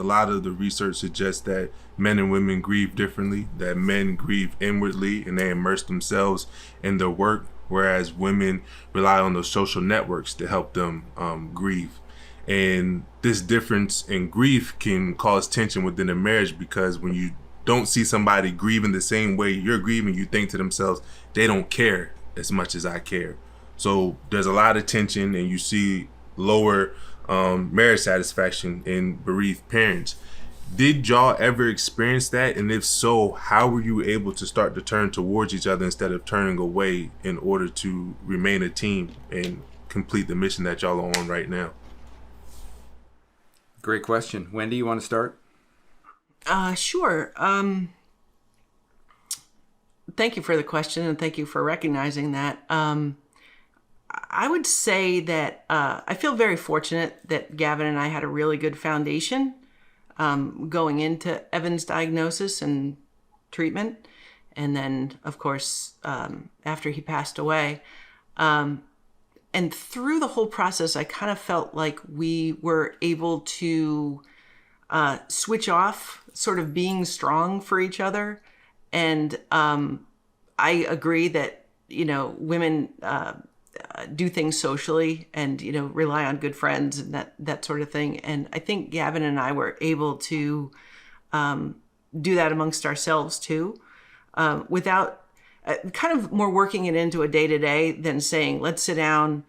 lot of the research suggests that men and women grieve differently, that men grieve inwardly and they immerse themselves in their work, whereas women rely on those social networks to help them grieve. And this difference in grief can cause tension within a marriage, because when you don't see somebody grieving the same way you're grieving, you think to themselves, they don't care as much as I care. So there's a lot of tension, and you see lower marriage satisfaction in bereaved parents. Did y'all ever experience that? And if so, how were you able to start to turn towards each other instead of turning away in order to remain a team and complete the mission that y'all are on right now? Great question. Wendy, you want to start? Sure. Thank you for the question, and thank you for recognizing that. I would say that I feel very fortunate that Gavin and I had a really good foundation going into Evan's diagnosis and treatment. And then, of course, after he passed away. And through the whole process, I kind of felt like we were able to switch off, sort of being strong for each other. And I agree that, women do things socially and, rely on good friends and that sort of thing. And I think Gavin and I were able to do that amongst ourselves too, without kind of more working it into a day-to-day than saying, let's sit down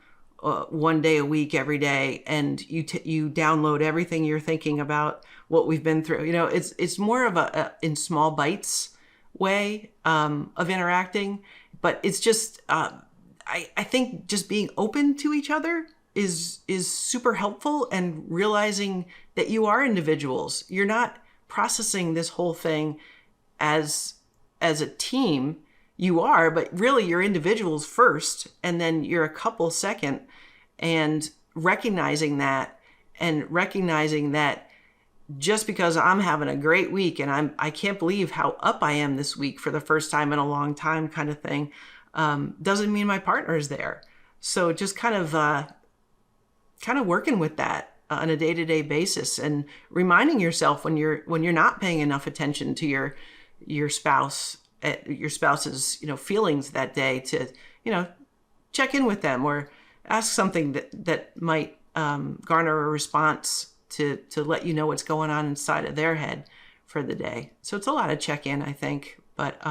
one day a week, every day, and you download everything you're thinking about what we've been through. It's more of a in small bites way of interacting, but it's just I think just being open to each other is super helpful, and realizing that you are individuals. You're not processing this whole thing as a team. You are, but really you're individuals first, and then you're a couple second, and recognizing that just because I'm having a great week and I can't believe how up I am this week for the first time in a long time kind of thing, doesn't mean my partner is there. So just kind of working with that on a day-to-day basis, and reminding yourself when you're not paying enough attention to your spouse's feelings that day, to check in with them or ask something that might garner a response to let you know what's going on inside of their head for the day. So it's a lot of check-in, I think, but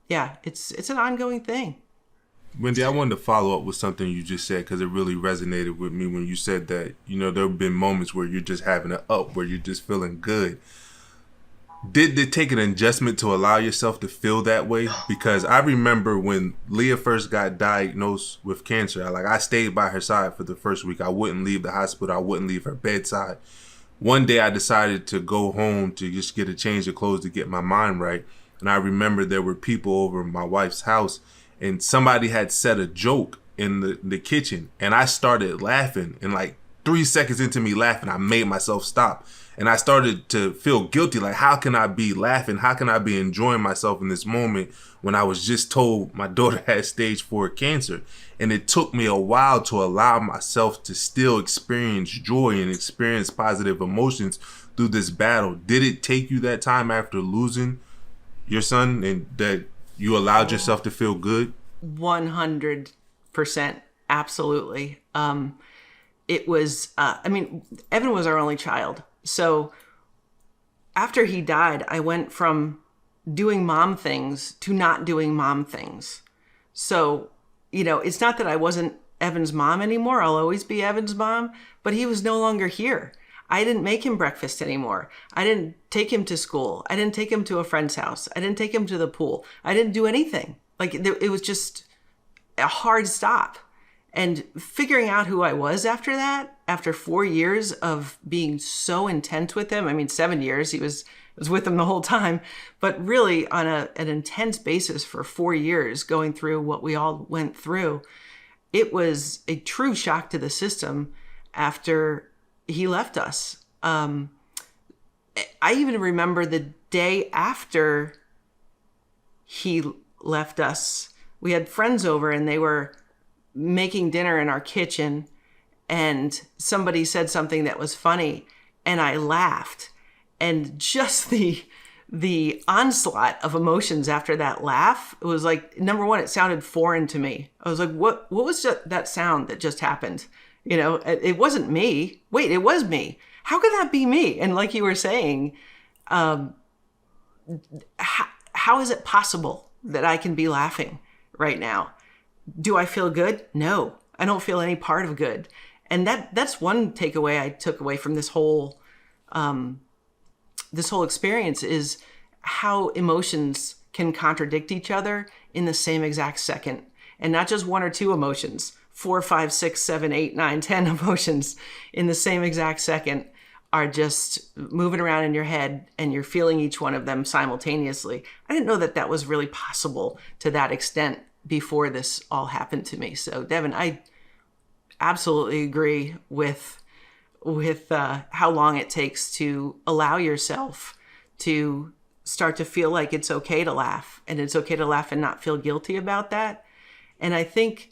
it's an ongoing thing. Wendy, I wanted to follow up with something you just said, because it really resonated with me when you said that there have been moments where you're just having an up, where you're just feeling good. Did it take an adjustment to allow yourself to feel that way? Because I remember when Leah first got diagnosed with cancer, I stayed by her side for the first week. I wouldn't leave the hospital. I wouldn't leave her bedside. One day I decided to go home to just get a change of clothes to get my mind right. And I remember there were people over at my wife's house, and somebody had said a joke in the kitchen, and I started laughing. And 3 seconds into me laughing, I made myself stop. And I started to feel guilty. How can I be laughing? How can I be enjoying myself in this moment when I was just told my daughter had stage 4 cancer? And it took me a while to allow myself to still experience joy and experience positive emotions through this battle. Did it take you that time after losing your son, and that you allowed yourself to feel good? 100%. Absolutely. It was, Evan was our only child. So after he died, I went from doing mom things to not doing mom things. So, it's not that I wasn't Evan's mom anymore. I'll always be Evan's mom, but he was no longer here. I didn't make him breakfast anymore. I didn't take him to school. I didn't take him to a friend's house. I didn't take him to the pool. I didn't do anything. It was just a hard stop. And figuring out who I was after that, after 4 years of being so intense with him, 7 years, I was with him the whole time, but really on an intense basis for 4 years, going through what we all went through, it was a true shock to the system after he left us. I even remember the day after he left us, we had friends over and they were making dinner in our kitchen, and somebody said something that was funny, and I laughed. And just the onslaught of emotions after that laugh, it was like, number one, it sounded foreign to me. I was like, what was that sound that just happened? You know, it wasn't me. Wait, it was me. How could that be me? And like you were saying, how is it possible that I can be laughing right now? Do I feel good? No, I don't feel any part of good. And that's one takeaway I took away from this whole experience, is how emotions can contradict each other in the same exact second. And not just one or two emotions, 4, 5, 6, 7, 8, 9, 10 emotions in the same exact second are just moving around in your head, and you're feeling each one of them simultaneously. I didn't know that was really possible to that extent before this all happened to me. So Devin, I absolutely agree with how long it takes to allow yourself to start to feel like it's okay to laugh, and it's okay to laugh and not feel guilty about that. And I think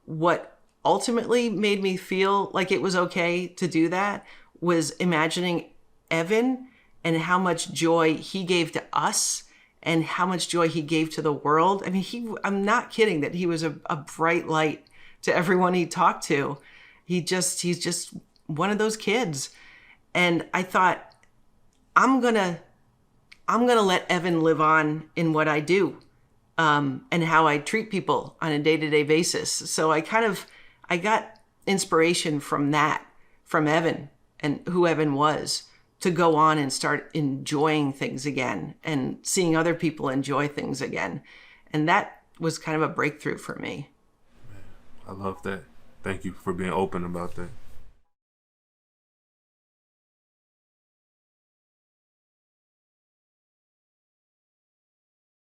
what ultimately made me feel like it was okay to do that was imagining Evan and how much joy he gave to us and how much joy he gave to the world. I mean, I'm not kidding that he was a bright light to everyone he talked to. He's just one of those kids. And I thought, I'm gonna let Evan live on in what I do, and how I treat people on a day-to-day basis. So I got inspiration from Evan and who Evan was, to go on and start enjoying things again and seeing other people enjoy things again. And that was kind of a breakthrough for me. I love that. Thank you for being open about that.